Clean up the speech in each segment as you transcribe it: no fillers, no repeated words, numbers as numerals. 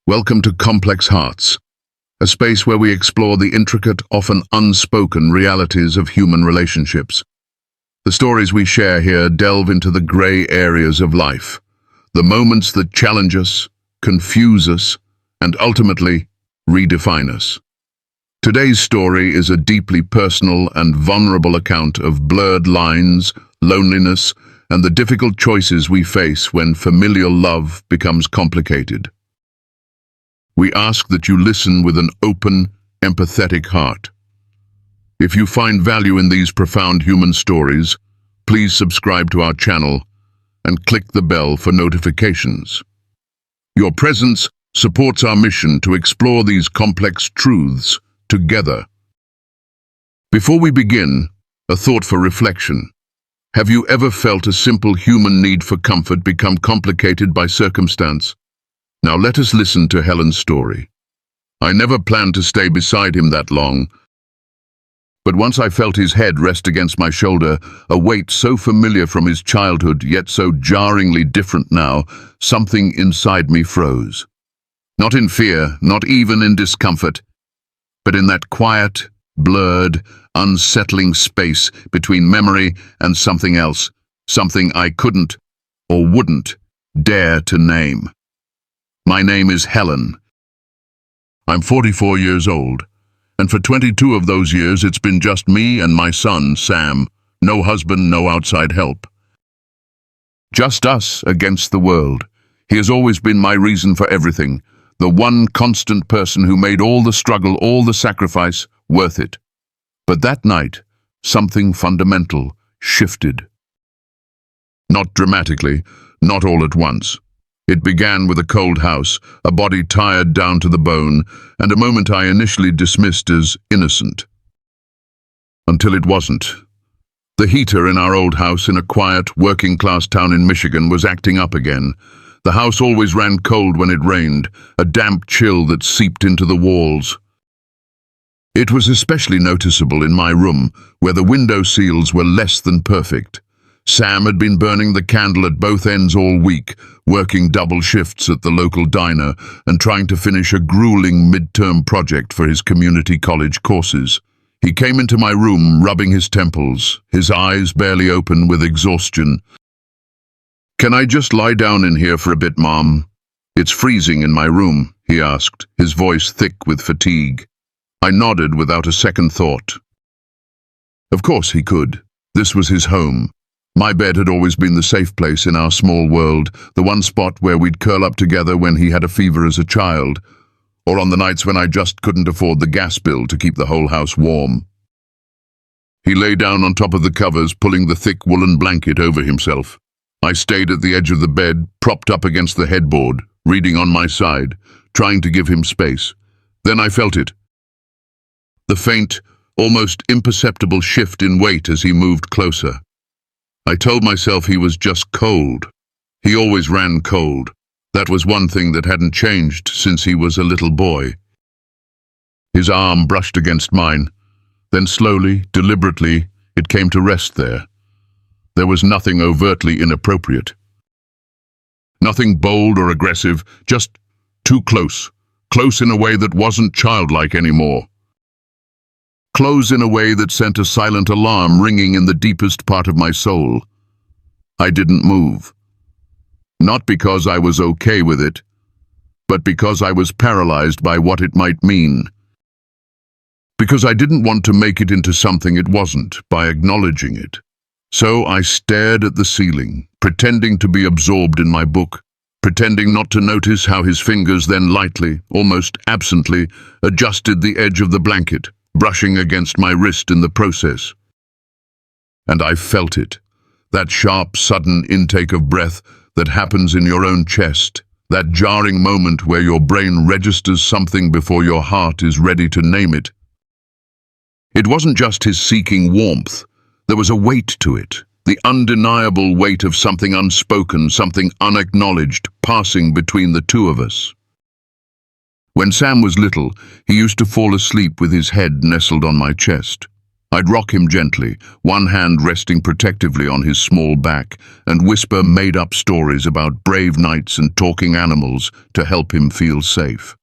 Welcome to Complex Hearts, a space where we explore the intricate, often unspoken realities of human relationships. The stories we share here delve into the grey areas of life, the moments that challenge us, confuse us, and ultimately redefine us. Today's story is a deeply personal and vulnerable account of blurred lines, loneliness, and the difficult choices we face when familial love becomes complicated. We ask that you listen with an open, empathetic heart. If you find value in these profound human stories, please subscribe to our channel and click the bell for notifications. Your presence supports our mission to explore these complex truths together. Before we begin, a thought for reflection. Have you ever felt a simple human need for comfort become complicated by circumstance? Now let us listen to Helen's story. I never planned to stay beside him that long, but once I felt his head rest against my shoulder, a weight so familiar from his childhood yet so jarringly different now, something inside me froze. Not in fear, not even in discomfort, but in that quiet, blurred, unsettling space between memory and something else, something I couldn't or wouldn't dare to name. My name is Helen. I'm 44 years old, and for 22 of those years it's been just me and my son, Sam. No husband, no outside help. Just us against the world. He has always been my reason for everything, the one constant person who made all the struggle, all the sacrifice, worth it. But that night, something fundamental shifted. Not dramatically, not all at once. It began with a cold house, a body tired down to the bone, and a moment I initially dismissed as innocent. Until it wasn't. The heater in our old house in a quiet, working-class town in Michigan was acting up again. The house always ran cold when it rained, a damp chill that seeped into the walls. It was especially noticeable in my room, where the window seals were less than perfect. Sam had been burning the candle at both ends all week, working double shifts at the local diner and trying to finish a grueling midterm project for his community college courses. He came into my room, rubbing his temples, his eyes barely open with exhaustion. "Can I just lie down in here for a bit, Mom? It's freezing in my room," he asked, his voice thick with fatigue. I nodded without a second thought. Of course he could. This was his home. My bed had always been the safe place in our small world, the one spot where we'd curl up together when he had a fever as a child, or on the nights when I just couldn't afford the gas bill to keep the whole house warm. He lay down on top of the covers, pulling the thick woolen blanket over himself. I stayed at the edge of the bed, propped up against the headboard, reading on my side, trying to give him space. Then I felt it. The faint, almost imperceptible shift in weight as he moved closer. I told myself he was just cold. He always ran cold. That was one thing that hadn't changed since he was a little boy. His arm brushed against mine. Then slowly, deliberately, it came to rest there. There was nothing overtly inappropriate. Nothing bold or aggressive, just too close. Close in a way that wasn't childlike anymore. Close in a way that sent a silent alarm ringing in the deepest part of my soul. I didn't move. Not because I was okay with it, but because I was paralyzed by what it might mean. Because I didn't want to make it into something it wasn't by acknowledging it. So I stared at the ceiling, pretending to be absorbed in my book, pretending not to notice how his fingers then lightly, almost absently, adjusted the edge of the blanket, brushing against my wrist in the process. And I felt it, that sharp, sudden intake of breath that happens in your own chest, that jarring moment where your brain registers something before your heart is ready to name it. It wasn't just his seeking warmth, there was a weight to it, the undeniable weight of something unspoken, something unacknowledged, passing between the two of us. When Sam was little, he used to fall asleep with his head nestled on my chest. I'd rock him gently, one hand resting protectively on his small back, and whisper made-up stories about brave knights and talking animals to help him feel safe.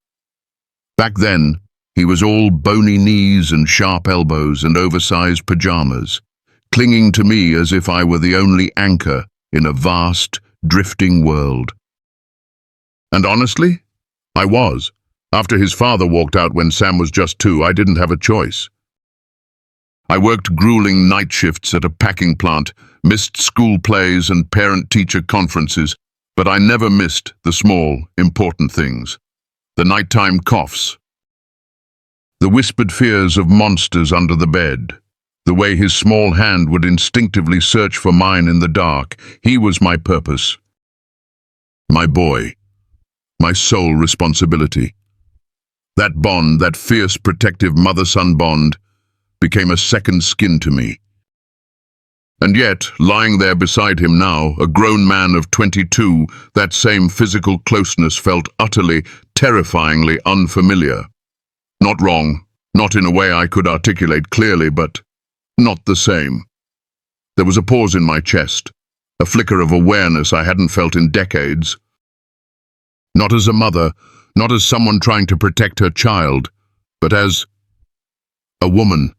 Back then, he was all bony knees and sharp elbows and oversized pajamas, clinging to me as if I were the only anchor in a vast, drifting world. And honestly, I was. After his father walked out when Sam was just 2, I didn't have a choice. I worked grueling night shifts at a packing plant, missed school plays and parent-teacher conferences, but I never missed the small, important things. The nighttime coughs, the whispered fears of monsters under the bed, the way his small hand would instinctively search for mine in the dark. He was my purpose. My boy. My sole responsibility. That bond, that fierce, protective mother-son bond, became a second skin to me. And yet, lying there beside him now, a grown man of 22, that same physical closeness felt utterly, terrifyingly unfamiliar. Not wrong, not in a way I could articulate clearly, but not the same. There was a pause in my chest, a flicker of awareness I hadn't felt in decades. Not as a mother, not as someone trying to protect her child, but as a woman.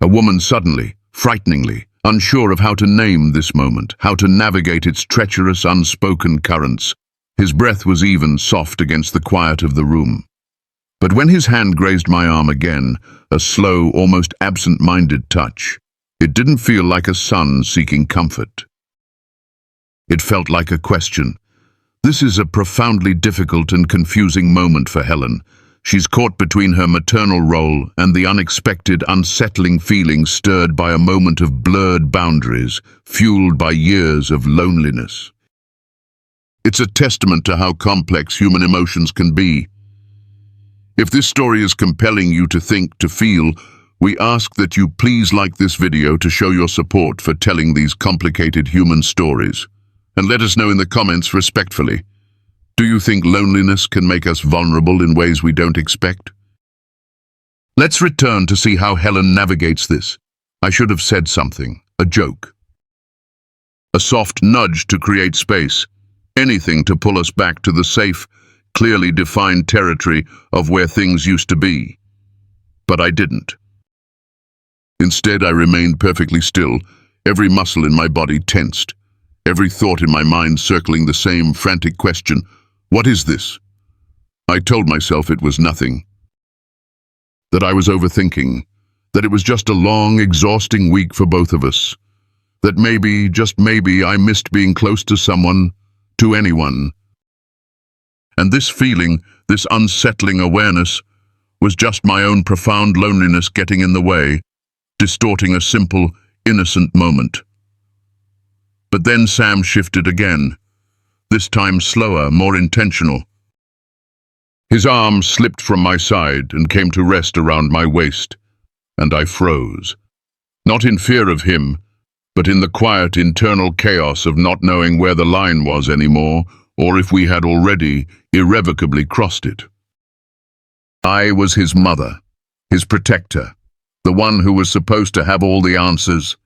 A woman suddenly, frighteningly, unsure of how to name this moment, how to navigate its treacherous, unspoken currents. His breath was even, soft against the quiet of the room. But when his hand grazed my arm again, a slow, almost absent-minded touch, it didn't feel like a son seeking comfort. It felt like a question. This is a profoundly difficult and confusing moment for Helen. She's caught between her maternal role and the unexpected, unsettling feelings stirred by a moment of blurred boundaries, fueled by years of loneliness. It's a testament to how complex human emotions can be. If this story is compelling you to think, to feel, we ask that you please like this video to show your support for telling these complicated human stories. And let us know in the comments respectfully. Do you think loneliness can make us vulnerable in ways we don't expect? Let's return to see how Helen navigates this. I should have said something, a joke. A soft nudge to create space, anything to pull us back to the safe, clearly defined territory of where things used to be. But I didn't. Instead, I remained perfectly still, every muscle in my body tensed, every thought in my mind circling the same frantic question. What is this? I told myself it was nothing. That I was overthinking. That it was just a long, exhausting week for both of us. That maybe, just maybe, I missed being close to someone, to anyone. And this feeling, this unsettling awareness, was just my own profound loneliness getting in the way, distorting a simple, innocent moment. But then Sam shifted again. This time slower, more intentional. His arm slipped from my side and came to rest around my waist, and I froze. Not in fear of him, but in the quiet internal chaos of not knowing where the line was anymore, or if we had already irrevocably crossed it. I was his mother, his protector, the one who was supposed to have all the answers.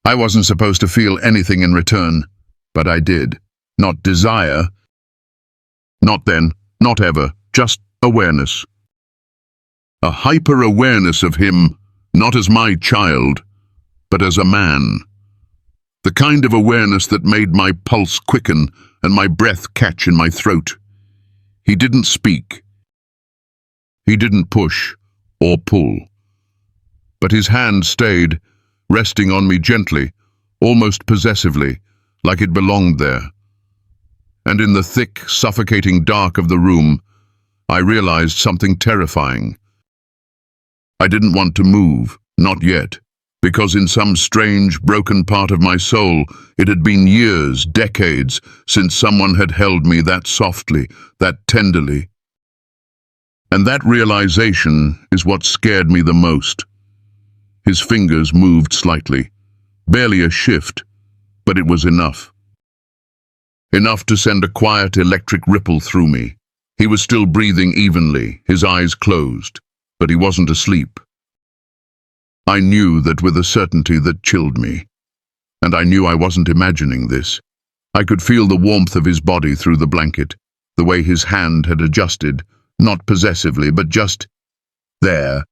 I wasn't supposed to feel anything in return. But I did. Not desire. Not then, not ever, just awareness. A hyper-awareness of him, not as my child, but as a man. The kind of awareness that made my pulse quicken and my breath catch in my throat. He didn't speak. He didn't push or pull. But his hand stayed, resting on me gently, almost possessively, like it belonged there. And in the thick, suffocating dark of the room, I realized something terrifying. I didn't want to move, not yet, because in some strange, broken part of my soul, it had been years, decades, since someone had held me that softly, that tenderly. And that realization is what scared me the most. His fingers moved slightly, barely a shift, but it was enough. Enough to send a quiet electric ripple through me. He was still breathing evenly, his eyes closed, but he wasn't asleep. I knew that with a certainty that chilled me. And I knew I wasn't imagining this. I could feel the warmth of his body through the blanket, the way his hand had adjusted, not possessively, but just there.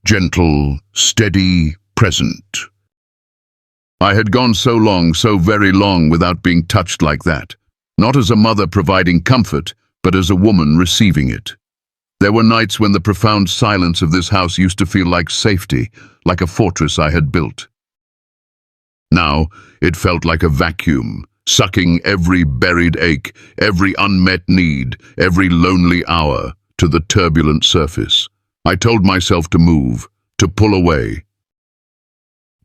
Gentle, steady, present. I had gone so long, so very long, without being touched like that. Not as a mother providing comfort, but as a woman receiving it. There were nights when the profound silence of this house used to feel like safety, like a fortress I had built. Now, it felt like a vacuum, sucking every buried ache, every unmet need, every lonely hour to the turbulent surface. I told myself to move, to pull away,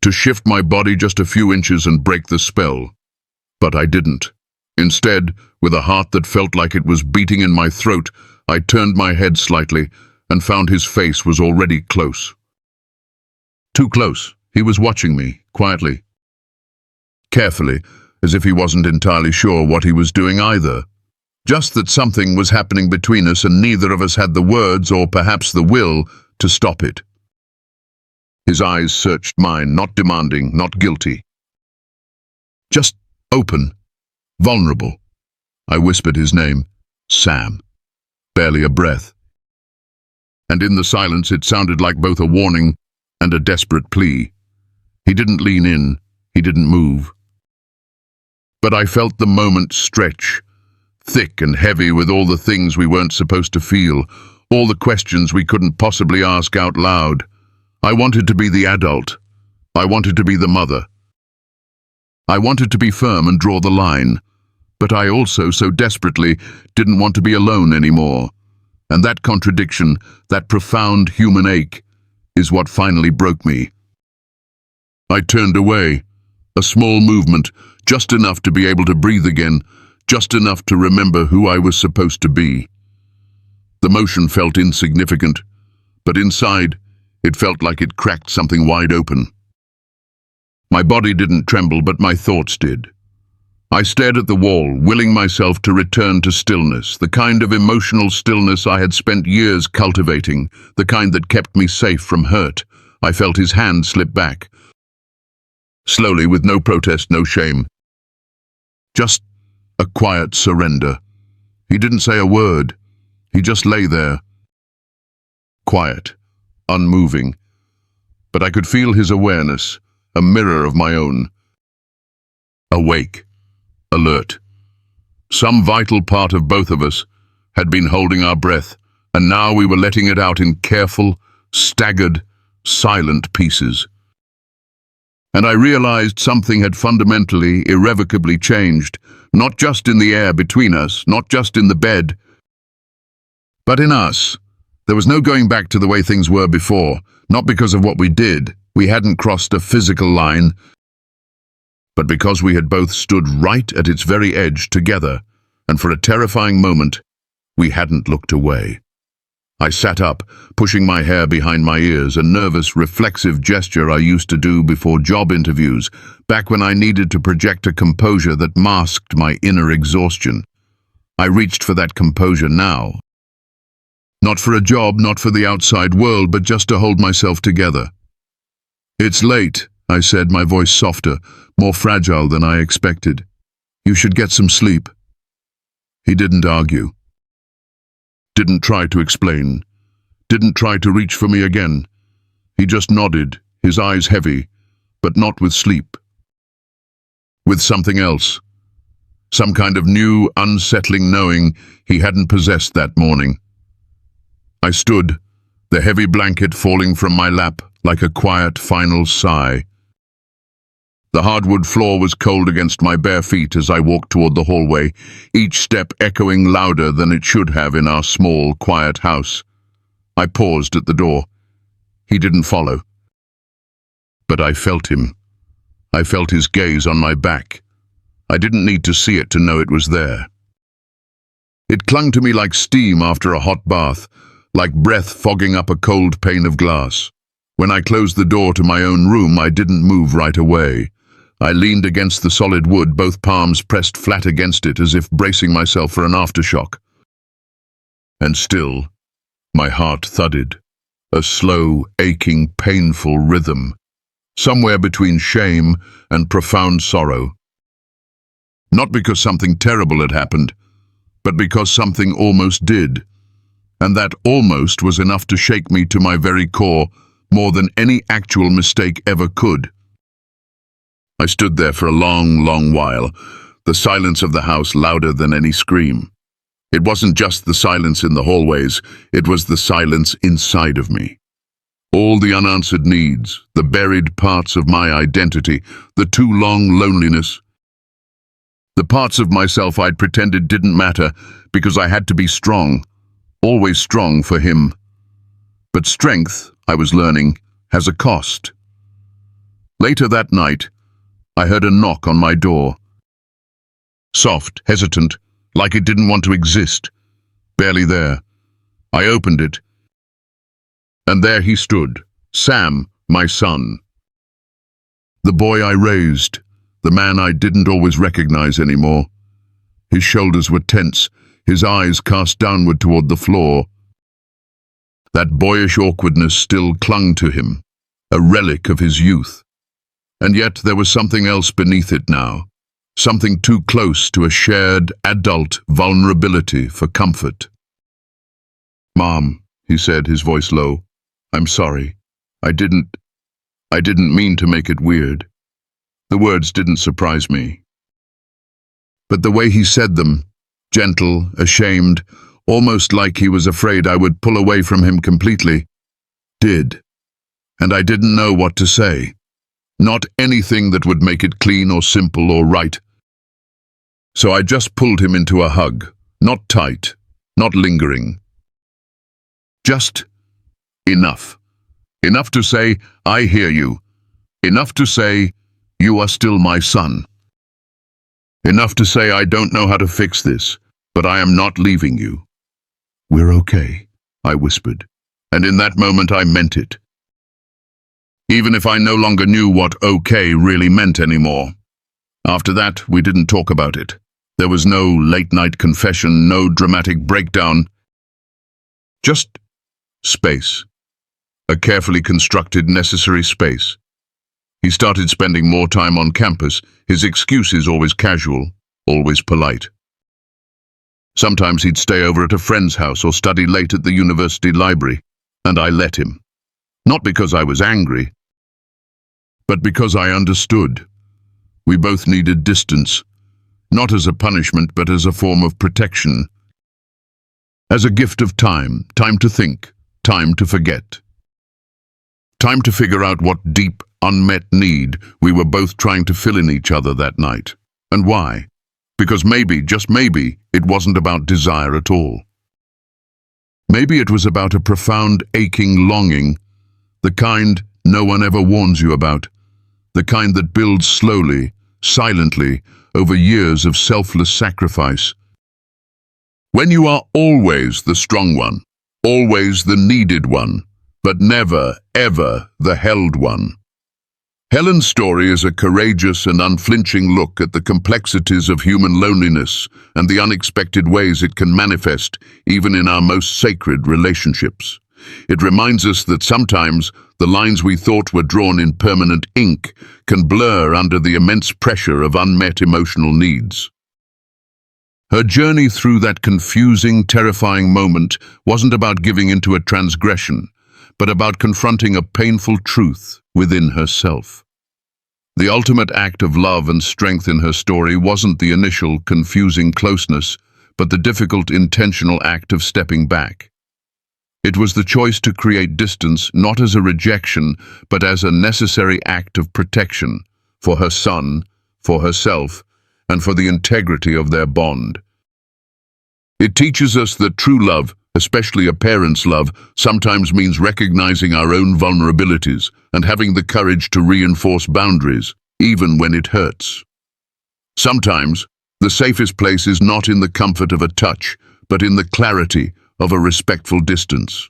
to shift my body just a few inches and break the spell. But I didn't. Instead, with a heart that felt like it was beating in my throat, I turned my head slightly and found his face was already close. Too close. He was watching me, quietly, carefully, as if he wasn't entirely sure what he was doing either. Just that something was happening between us and neither of us had the words or perhaps the will to stop it. His eyes searched mine, not demanding, not guilty. Just open, vulnerable. I whispered his name, Sam. Barely a breath. And in the silence it sounded like both a warning and a desperate plea. He didn't lean in, he didn't move. But I felt the moment stretch, thick and heavy with all the things we weren't supposed to feel, all the questions we couldn't possibly ask out loud. I wanted to be the adult. I wanted to be the mother. I wanted to be firm and draw the line. But I also so desperately didn't want to be alone anymore. And that contradiction, that profound human ache, is what finally broke me. I turned away, a small movement, just enough to be able to breathe again, just enough to remember who I was supposed to be. The motion felt insignificant, but inside, it felt like it cracked something wide open. My body didn't tremble, but my thoughts did. I stared at the wall, willing myself to return to stillness, the kind of emotional stillness I had spent years cultivating, the kind that kept me safe from hurt. I felt his hand slip back. Slowly, with no protest, no shame. Just a quiet surrender. He didn't say a word. He just lay there. Quiet, unmoving. But I could feel his awareness, a mirror of my own. Awake. Alert. Some vital part of both of us had been holding our breath, and now we were letting it out in careful, staggered, silent pieces. And I realized something had fundamentally, irrevocably changed, not just in the air between us, not just in the bed, but in us. There was no going back to the way things were before, not because of what we did. We hadn't crossed a physical line, but because we had both stood right at its very edge together, and for a terrifying moment, we hadn't looked away. I sat up, pushing my hair behind my ears, a nervous, reflexive gesture I used to do before job interviews, back when I needed to project a composure that masked my inner exhaustion. I reached for that composure now. Not for a job, not for the outside world, but just to hold myself together. "It's late," I said, my voice softer, more fragile than I expected. "You should get some sleep." He didn't argue. Didn't try to explain. Didn't try to reach for me again. He just nodded, his eyes heavy, but not with sleep. With something else. Some kind of new, unsettling knowing he hadn't possessed that morning. I stood, the heavy blanket falling from my lap like a quiet, final sigh. The hardwood floor was cold against my bare feet as I walked toward the hallway, each step echoing louder than it should have in our small, quiet house. I paused at the door. He didn't follow. But I felt him. I felt his gaze on my back. I didn't need to see it to know it was there. It clung to me like steam after a hot bath, like breath fogging up a cold pane of glass. When I closed the door to my own room, I didn't move right away. I leaned against the solid wood, both palms pressed flat against it as if bracing myself for an aftershock. And still, my heart thudded. a slow, aching, painful rhythm, somewhere between shame and profound sorrow. Not because something terrible had happened, but because something almost did. And that almost was enough to shake me to my very core, more than any actual mistake ever could. I stood there for a long, long while, the silence of the house louder than any scream. It wasn't just the silence in the hallways, it was the silence inside of me. All the unanswered needs, the buried parts of my identity, the too long loneliness. The parts of myself I'd pretended didn't matter because I had to be strong, always strong for him. But strength, I was learning, has a cost. Later that night, I heard a knock on my door. Soft, hesitant, like it didn't want to exist. Barely there. I opened it. And there he stood, Sam, my son. The boy I raised, the man I didn't always recognize anymore. His shoulders were tense, his eyes cast downward toward the floor. That boyish awkwardness still clung to him, a relic of his youth. And yet there was something else beneath it now, something too close to a shared adult vulnerability for comfort. "Mom," he said, his voice low, "I'm sorry. I didn't mean to make it weird." The words didn't surprise me. But the way he said them, gentle, ashamed, almost like he was afraid I would pull away from him completely, did. And I didn't know what to say. Not anything that would make it clean or simple or right. So I just pulled him into a hug, not tight, not lingering. Just enough. Enough to say, "I hear you." Enough to say, "You are still my son." Enough to say, "I don't know how to fix this, but I am not leaving you." "We're okay," I whispered, and in that moment I meant it. Even if I no longer knew what okay really meant anymore. After that, we didn't talk about it. There was no late-night confession, no dramatic breakdown. Just space. A carefully constructed, necessary space. He started spending more time on campus, his excuses always casual, always polite. Sometimes he'd stay over at a friend's house or study late at the university library, and I let him. Not because I was angry, but because I understood. We both needed distance, not as a punishment, but as a form of protection. As a gift of time, time to think, time to forget. Time to figure out what deep, unmet need we were both trying to fill in each other that night. And why? Because maybe, just maybe, it wasn't about desire at all. Maybe it was about a profound, aching longing, the kind no one ever warns you about, the kind that builds slowly, silently, over years of selfless sacrifice. When you are always the strong one, always the needed one, but never, ever the held one. Helen's story is a courageous and unflinching look at the complexities of human loneliness and the unexpected ways it can manifest, even in our most sacred relationships. It reminds us that sometimes the lines we thought were drawn in permanent ink can blur under the immense pressure of unmet emotional needs. Her journey through that confusing, terrifying moment wasn't about giving into a transgression, but about confronting a painful truth within herself. The ultimate act of love and strength in her story wasn't the initial, confusing closeness, but the difficult, intentional act of stepping back. It was the choice to create distance not as a rejection, but as a necessary act of protection for her son, for herself, and for the integrity of their bond. It teaches us that true love, especially a parent's love, sometimes means recognizing our own vulnerabilities and having the courage to reinforce boundaries, even when it hurts. Sometimes, the safest place is not in the comfort of a touch, but in the clarity of a respectful distance.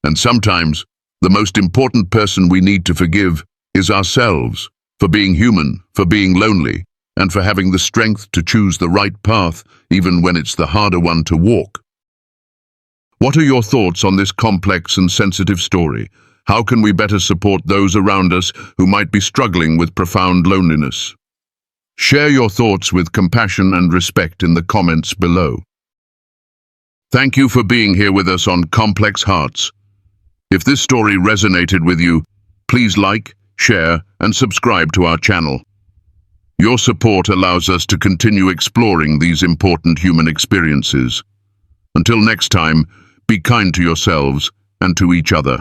And sometimes, the most important person we need to forgive is ourselves, for being human, for being lonely, and for having the strength to choose the right path, even when it's the harder one to walk. What are your thoughts on this complex and sensitive story? How can we better support those around us who might be struggling with profound loneliness? Share your thoughts with compassion and respect in the comments below. Thank you for being here with us on Complex Hearts. If this story resonated with you, please like, share, and subscribe to our channel. Your support allows us to continue exploring these important human experiences. Until next time, be kind to yourselves and to each other.